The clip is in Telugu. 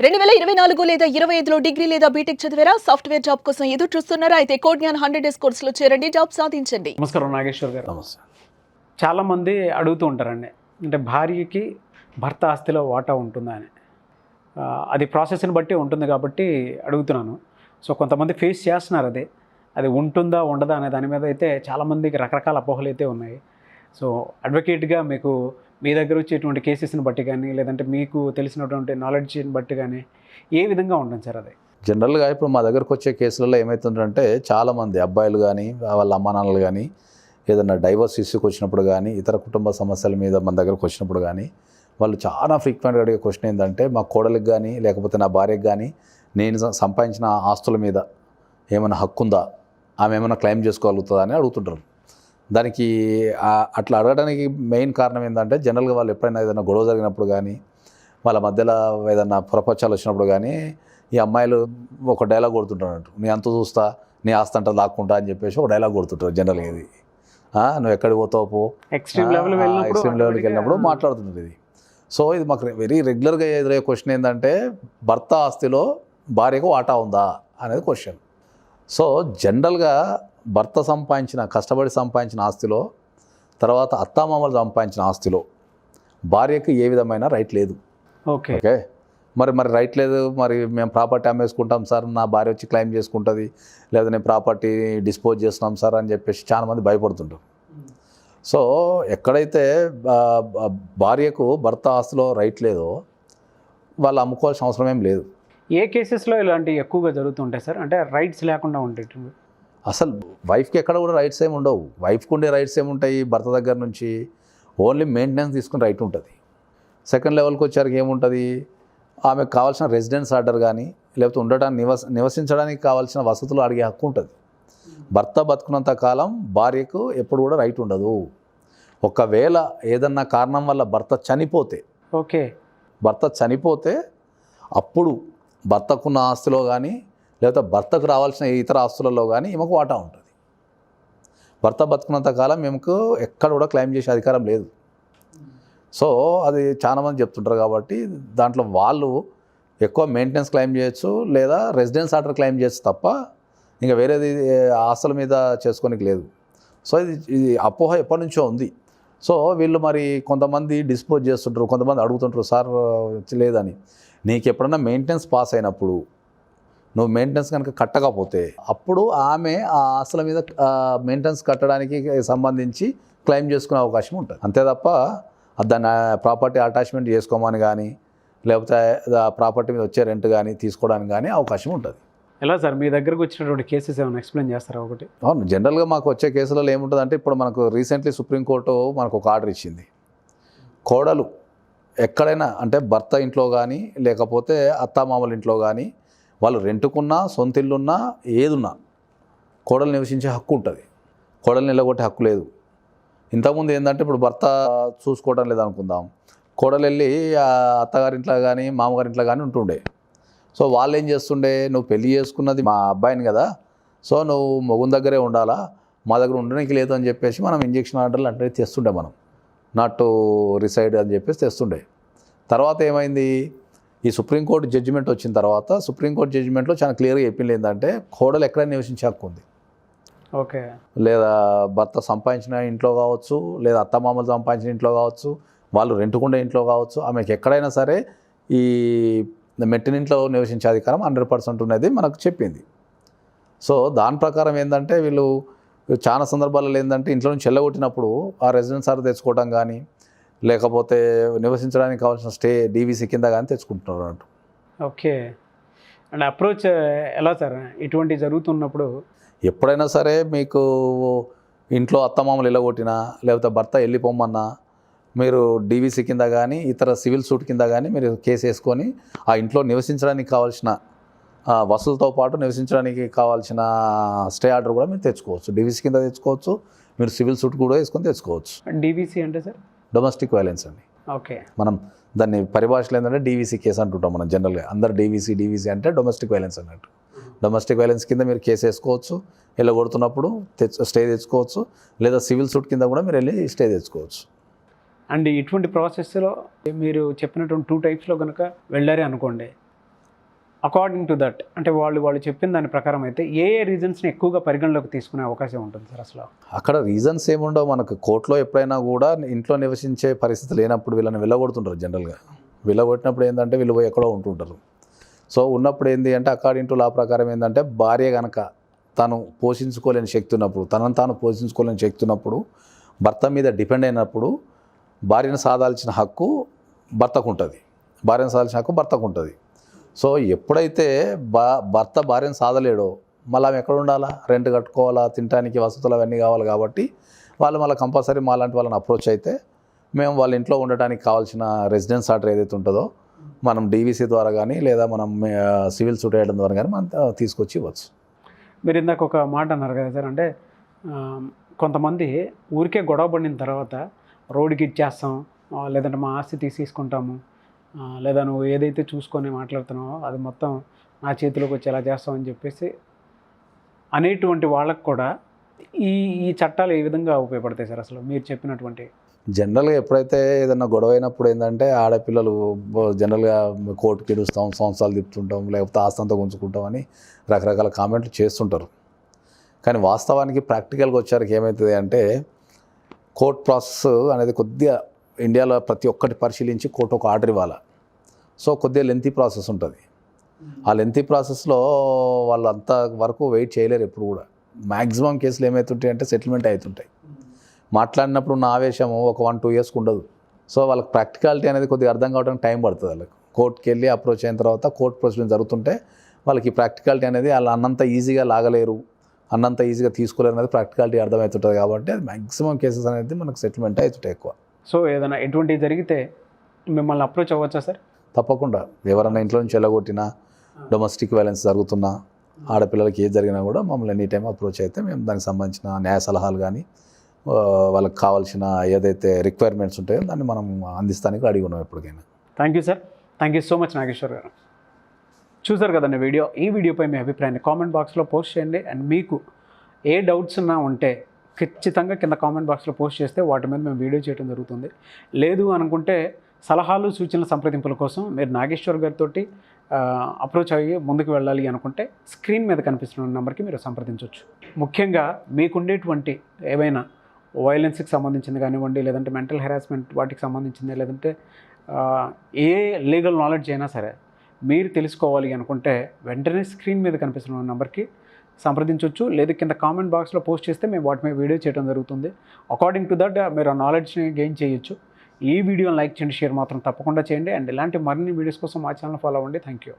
2024 లేదా 25లో డిగ్రీ లేదా బీటెక్ చదివారా? సాఫ్ట్‌వేర్ జాబ్ కోసం ఎదురు చూస్తున్నారా? అయితే కోడ్‌జ్ఞాన్ 100 డేస్ కోర్సులో చేరండి. జాబ్ సాధించండి. నమస్కారం నాగేశ్వర్ గారు. నమస్తే. చాలామంది అడుగుతూ ఉంటారండి, అంటే భార్యకి భర్త ఆస్తిలో వాటా ఉంటుందా అని. అది ప్రాసెస్ని బట్టి ఉంటుంది కాబట్టి అడుగుతున్నాను. సో కొంతమంది ఫేస్ చేస్తున్నారు అది ఉంటుందా ఉండదా అనే దాని మీద అయితే చాలామందికి రకరకాల అపోహలు అయితే ఉన్నాయి. సో అడ్వకేట్గా మీ దగ్గర వచ్చేటువంటి కేసెస్ని బట్టి కానీ, లేదంటే మీకు తెలిసినటువంటి నాలెడ్జ్ని బట్టి కానీ ఏ విధంగా ఉంటుంది సార్ అది? జనరల్గా ఇప్పుడు మా దగ్గరకు వచ్చే కేసులలో ఏమవుతుందంటే చాలామంది అబ్బాయిలు కానీ వాళ్ళ అమ్మానాన్నలు కానీ ఏదైనా డైవర్స్ ఇష్యూకి వచ్చినప్పుడు కానీ ఇతర కుటుంబ సమస్యల మీద మన దగ్గరకు వచ్చినప్పుడు కానీ వాళ్ళు చాలా ఫ్రీక్వెంట్గా అడిగే క్వశ్చన్ ఏంటంటే మా కోడలికి కానీ లేకపోతే నా భార్యకి కానీ నేను సంపాదించిన ఆస్తుల మీద ఏమైనా హక్కు ఉందా, ఆమె ఏమైనా క్లెయిమ్ చేసుకోగలుగుతుందా అని అడుగుతుంటారు. దానికి అట్లా అడగడానికి మెయిన్ కారణం ఏంటంటే జనరల్గా వాళ్ళు ఎప్పుడైనా ఏదైనా గొడవ జరిగినప్పుడు కానీ వాళ్ళ మధ్యలో ఏదైనా ప్రపంచాలు వచ్చినప్పుడు కానీ ఈ అమ్మాయిలు ఒక డైలాగ్ కొడుతుంటారు, నీ అంత చూస్తా, నీ ఆస్తి అంతా దాక్కుంటా అని చెప్పేసి ఒక డైలాగ్ కొడుతుంటారు. జనరల్గా ఇది నువ్వు ఎక్కడికి పోతావు పో, ఎక్స్ట్రీమ్ లెవెల్కి వెళ్ళినప్పుడు మాట్లాడుతున్నారు ఇది. సో ఇది మాకు వెరీ రెగ్యులర్గా ఎదురయ్యే క్వశ్చన్ ఏంటంటే భర్త ఆస్తిలో భార్యకు వాటా ఉందా అనేది క్వశ్చన్. సో జనరల్గా భర్త కష్టపడి సంపాదించిన ఆస్తిలో, తర్వాత అత్తామామలు సంపాదించిన ఆస్తిలో భార్యకు ఏ విధమైన రైట్ లేదు. ఓకే ఓకే మరి రైట్ లేదు, మరి మేము ప్రాపర్టీ అమ్మేసుకుంటాం సార్, నా భార్య వచ్చి క్లెయిమ్ చేసుకుంటుంది, లేదా నేను ప్రాపర్టీ డిస్పోజ్ చేస్తున్నాం సార్ అని చెప్పేసి చాలామంది భయపడుతుంటారు. సో ఎక్కడైతే భార్యకు భర్త ఆస్తిలో రైట్ లేదో వాళ్ళు అమ్ముకోవాల్సిన అవసరం ఏం లేదు. ఏ కేసెస్లో ఇలాంటివి ఎక్కువగా జరుగుతుంటాయి సార్? అంటే రైట్స్ లేకుండా ఉంటాయి. అసలు వైఫ్కి ఎక్కడ కూడా రైట్స్ ఏమి ఉండవు. వైఫ్కి ఉండే రైట్స్ ఏముంటాయి? భర్త దగ్గర నుంచి ఓన్లీ మెయింటెనెన్స్ తీసుకుని రైట్ ఉంటుంది. సెకండ్ లెవెల్కి వచ్చారికి ఏముంటుంది? ఆమెకు కావాల్సిన రెసిడెన్స్ ఆర్డర్ కానీ లేకపోతే ఉండడానికి నివసించడానికి కావాల్సిన వసతులు అడిగే హక్కు ఉంటుంది. భర్త బతుకున్నంత కాలం భార్యకు ఎప్పుడు కూడా రైట్ ఉండదు. ఒకవేళ ఏదన్నా కారణం వల్ల భర్త చనిపోతే అప్పుడు భర్తకున్న ఆస్తిలో కానీ లేకపోతే భర్తకు రావాల్సిన ఇతర ఆస్తులలో కానీ ఈమెకు వాటా ఉంటుంది. భర్త బతుకున్నంత కాలం ఈమెకు ఎక్కడ కూడా క్లెయిమ్ చేసే అధికారం లేదు. సో అది చాలామంది చెప్తుంటారు కాబట్టి దాంట్లో వాళ్ళు ఎక్కువ మెయింటెనెన్స్ క్లెయిమ్ చేయొచ్చు లేదా రెసిడెన్స్ ఆర్డర్ క్లెయిమ్ చేయొచ్చు తప్ప ఇంకా వేరేది ఆస్తుల మీద చేసుకోనికి లేదు. సో ఇది అపోహ ఎప్పటి నుంచో ఉంది. సో వీళ్ళు మరి కొంతమంది డిస్పోజ్ చేస్తుంటారు, కొంతమంది అడుగుతుంటారు సార్ లేదని. నీకు ఎప్పుడన్నా మెయింటెనెన్స్ పాస్ అయినప్పుడు నువ్వు మెయింటెనెన్స్ కనుక కట్టకపోతే అప్పుడు ఆమె ఆ ఆస్తుల మీద మెయింటెనెన్స్ కట్టడానికి సంబంధించి క్లెయిమ్ చేసుకునే అవకాశం ఉంటుంది. అంతే తప్ప దాన్ని ప్రాపర్టీ అటాచ్మెంట్ చేసుకోమని కానీ లేకపోతే ప్రాపర్టీ మీద వచ్చే రెంట్ కానీ తీసుకోవడానికి కానీ అవకాశం ఉంటుంది. ఎలా సార్ మీ దగ్గరకు వచ్చినటువంటి కేసెస్ ఏమైనా ఎక్స్ప్లెయిన్ చేస్తారా? ఒకటి అవును, జనరల్గా మాకు వచ్చే కేసులలో ఏముంటుందంటే ఇప్పుడు మనకు రీసెంట్లీ సుప్రీంకోర్టు మనకు ఒక ఆర్డర్ ఇచ్చింది. కోడలు ఎక్కడైనా అంటే భర్త ఇంట్లో కానీ లేకపోతే అత్తామామల ఇంట్లో కానీ వాళ్ళు రెంటుకున్నా సొంత ఇల్లున్నా ఏదున్నా కోడలు నివసించే హక్కు ఉంటుంది. కోడలు నిలగొట్టే హక్కు లేదు. ఇంతకుముందు ఏంటంటే ఇప్పుడు భర్త చూసుకోవడం లేదనుకుందాం, కోడలు వెళ్ళి అత్తగారింట్లో కానీ మామగారింట్లో కానీ ఉంటుండే. సో వాళ్ళు ఏం చేస్తుండే, నువ్వు పెళ్లి చేసుకున్నది మా అబ్బాయిని కదా, సో నువ్వు మొగుని దగ్గరే ఉండాలా, మా దగ్గర ఉండడానికి లేదు అని చెప్పేసి మనం ఇంజెక్షన్ ఆర్డర్లు అంటే తెస్తుండే, మనం నాట్ టు రిసైడ్ అని చెప్పేసి తెస్తుండే. తర్వాత ఏమైంది, ఈ సుప్రీంకోర్టు జడ్జిమెంట్ వచ్చిన తర్వాత సుప్రీంకోర్టు జడ్జిమెంట్లో చాలా క్లియర్గా చెప్పింది ఏంటంటే కోడలు ఎక్కడైనా నివసించే హక్కు ఉంది. ఓకే, లేదా భర్త సంపాదించిన ఇంట్లో కావచ్చు, లేదా అత్తమామలు సంపాదించిన ఇంట్లో కావచ్చు, వాళ్ళు రెంటుకుండే ఇంట్లో కావచ్చు, ఆమెకి ఎక్కడైనా సరే ఈ మెట్టినింట్లో నివసించే అధికారం 100% ఉన్నది మనకు చెప్పింది. సో దాని ప్రకారం ఏంటంటే వీళ్ళు చాలా సందర్భాలలో ఏంటంటే ఇంట్లో నుంచి వెళ్ళగొట్టినప్పుడు ఆ రెసిడెన్స్ ఆర్డర్ తెచ్చుకోవడం కానీ లేకపోతే నివసించడానికి కావాల్సిన స్టే డీవీసీ కింద కానీ తెచ్చుకుంటున్నారు అన్నట్టు. ఓకే, అండ్ అప్రోచ్ ఎలా సార్ ఇటువంటి జరుగుతున్నప్పుడు? ఎప్పుడైనా సరే మీకు ఇంట్లో అత్తమామలు వెళ్ళగొట్టినా లేకపోతే భర్త వెళ్ళిపోమన్నా మీరు డీవీసీ కింద కానీ ఇతర సివిల్ సూట్ కింద కానీ మీరు కేసు వేసుకొని ఆ ఇంట్లో నివసించడానికి కావాల్సిన వసతులతో పాటు నివసించడానికి కావాల్సిన స్టే ఆర్డర్ కూడా మీరు తెచ్చుకోవచ్చు. డీవీసీ కింద తెచ్చుకోవచ్చు, మీరు సివిల్ సూట్ కూడా వేసుకొని తెచ్చుకోవచ్చు. డీవీసీ అంటే సార్ డొమెస్టిక్ వైలెన్స్ అండి. ఓకే, మనం దాన్ని పరిభాషలో ఏంటంటే డీవీసీ కేసు అంటుంటాం మనం జనరల్గా. అందరు డీవీసీ అంటే డొమెస్టిక్ వైలెన్స్ అన్నట్టు. డొమెస్టిక్ వైలెన్స్ కింద మీరు కేసు వేసుకోవచ్చు, వెళ్ళగొడుతున్నప్పుడు స్టే తెచ్చుకోవచ్చు, లేదా సివిల్ సూట్ కింద కూడా మీరు వెళ్ళి స్టే తెచ్చుకోవచ్చు. అండ్ ఇటువంటి ప్రాసెస్లో మీరు చెప్పినటువంటి 2 టైప్స్లో కనుక వెళ్ళారే అనుకోండి, అకార్డింగ్ టు దట్ అంటే వాళ్ళు చెప్పిన దాని ప్రకారం అయితే ఏ రీజన్స్ని ఎక్కువగా పరిగణలోకి తీసుకునే అవకాశం ఉంటుంది సార్ అసలు? అక్కడ రీజన్స్ ఏముండవు. మనకు కోర్టులో ఎప్పుడైనా కూడా ఇంట్లో నివసించే పరిస్థితి లేనప్పుడు వీళ్ళని వెళ్ళగొడుతుంటారు జనరల్గా. వెళ్ళగొట్టినప్పుడు ఏంటంటే వీళ్ళు పోయి ఎక్కడో ఉంటుంటారు. సో ఉన్నప్పుడు ఏంటి అంటే అకార్డింగ్ టు లా ప్రకారం ఏంటంటే భార్య కనుక తను పోషించుకోలేని శక్తి ఉన్నప్పుడు, తనను తాను పోషించుకోలేని శక్తి ఉన్నప్పుడు, భర్త మీద డిపెండ్ అయినప్పుడు భార్యను సాధాల్సిన హక్కు భర్తకు ఉంటుంది. భార్యను సాధాల్సిన హక్కు భర్తకు ఉంటుంది. సో ఎప్పుడైతే భర్త భార్యను సాధలేడో మళ్ళీ ఆమె ఎక్కడ ఉండాలా? రెంట్ కట్టుకోవాలా, తినడానికి వసతులు అవన్నీ కావాలి. కాబట్టి వాళ్ళు మళ్ళీ కంపల్సరీ మాలాంటి వాళ్ళని అప్రోచ్ అయితే మేము వాళ్ళ ఇంట్లో ఉండడానికి కావాల్సిన రెసిడెన్స్ ఆర్డర్ ఏదైతే ఉంటుందో మనం డీవీసీ ద్వారా కానీ లేదా మనం సివిల్ సూట్ వేయడం ద్వారా కానీ మనం తీసుకొచ్చి ఇవ్వచ్చు. మీరు ఇందాక ఒక మాట అన్నారు కదా సార్, అంటే కొంతమంది ఊరికే గొడవ పడిన తర్వాత రోడ్డుకి ఇచ్చేస్తాం, లేదంటే మా ఆస్తి తీసేసుకుంటాము, లేదా నువ్వు ఏదైతే చూసుకొని మాట్లాడుతున్నావో అది మొత్తం నా చేతిలోకి వచ్చేలా చేస్తామని చెప్పేసి అనేటువంటి వాళ్ళకు కూడా ఈ ఈ చట్టాలు ఏ విధంగా ఉపయోగపడతాయి సార్ అసలు మీరు చెప్పినటువంటి? జనరల్గా ఎప్పుడైతే ఏదన్నా గొడవ అయినప్పుడు ఏంటంటే ఆడపిల్లలు జనరల్గా కోర్టుకి ఇడుస్తాం, సంవత్సరాలు తిప్పుతుంటాం, లేకపోతే ఆస్తంతా ఉంచుకుంటాం అని రకరకాల కామెంట్లు చేస్తుంటారు. కానీ వాస్తవానికి ప్రాక్టికల్గా వచ్చారికి ఏమవుతుంది అంటే కోర్ట్ ప్రాసెస్ అనేది కొద్దిగా ఇండియాలో ప్రతి ఒక్కటి పరిశీలించి కోర్టు ఒక ఆర్డర్ ఇవ్వాలి. సో కొద్దిగా లెంతీ ప్రాసెస్ ఉంటుంది. ఆ లెంతీ ప్రాసెస్లో వాళ్ళు అంత వరకు వెయిట్ చేయలేరు ఎప్పుడు కూడా. మ్యాక్సిమం కేసులు ఏమవుతుంటాయి అంటే సెటిల్మెంట్ అవుతుంటాయి. మాట్లాడినప్పుడు ఉన్న ఆవేశము ఒక 1-2 ఇయర్స్కి ఉండదు. సో వాళ్ళకి ప్రాక్టికాలిటీ అనేది కొద్దిగా అర్థం కావడానికి టైం పడుతుంది. వాళ్ళకి కోర్టుకి వెళ్ళి అప్రోచ్ అయిన తర్వాత కోర్ట్ ప్రొసీడింగ్ జరుగుతుంటే వాళ్ళకి ప్రాక్టికాలిటీ అనేది వాళ్ళు అన్నంత ఈజీగా లాగలేరు, అన్నంత ఈజీగా తీసుకోలేరు అనేది ప్రాక్టికాలిటీ అర్థమవుతుంటుంది. కాబట్టి అది మ్యాక్సిమం కేసెస్ అనేది మనకు సెటిల్మెంట్ అవుతుంటాయి ఎక్కువ. సో ఏదైనా ఎటువంటివి జరిగితే మిమ్మల్ని అప్రోచ్ అవ్వచ్చా సార్? తప్పకుండా. ఎవరైనా ఇంట్లో నుంచి వెళ్ళగొట్టినా, డొమెస్టిక్ వైలెన్స్ జరుగుతున్నా, ఆడపిల్లలకి ఏది జరిగినా కూడా మమ్మల్ని ఎనీ టైం అప్రోచ్ అయితే మేము దానికి సంబంధించిన న్యాయ సలహాలు కానీ వాళ్ళకి కావాల్సిన ఏదైతే రిక్వైర్మెంట్స్ ఉంటాయో దాన్ని మనం అందిస్తానికి అడిగి ఉన్నాం ఎప్పటికైనా. Thank you sir. Thank you so much Nageshwar గారు. చూసారు కదండి వీడియో. ఈ వీడియోపై మీ అభిప్రాయాన్ని కామెంట్ బాక్స్లో పోస్ట్ చేయండి. అండ్ మీకు ఏ డౌట్స్ ఉన్నా ఉంటే ఖచ్చితంగా కింద కామెంట్ బాక్స్లో పోస్ట్ చేస్తే వాటి మీద మేము వీడియో చేయడం జరుగుతుంది. లేదు అనుకుంటే సలహాలు సూచనల సంప్రదింపుల కోసం మీరు నాగేశ్వర్ గారితో అప్రోచ్ అయ్యి ముందుకు వెళ్ళాలి అనుకుంటే స్క్రీన్ మీద కనిపిస్తున్న నెంబర్కి మీరు సంప్రదించవచ్చు. ముఖ్యంగా మీకుండేటువంటి ఏవైనా వైలెన్స్కి సంబంధించింది కానివ్వండి, లేదంటే మెంటల్ హెరాస్మెంట్ వాటికి సంబంధించింది, లేదంటే ఏ లీగల్ నాలెడ్జ్ అయినా సరే మీరు తెలుసుకోవాలి అనుకుంటే వెంటనే స్క్రీన్ మీద కనిపిస్తున్న నెంబర్కి సంప్రదించవచ్చు. లేదు కింద కామెంట్ బాక్స్లో పోస్ట్ చేస్తే మేము వాటి మీద వీడియో చేయడం జరుగుతుంది. అకార్డింగ్ టు దట్ మీరు ఆ నాలెడ్జ్ని గెయిన్ చేయొచ్చు. ఈ వీడియోని లైక్ చేయండి, షేర్ మాత్రం తప్పకుండా చేయండి. అండ్ ఇలాంటి మరిన్ని వీడియోస్ కోసం మా ఛానల్ ఫాలో అవ్వండి. Thank you.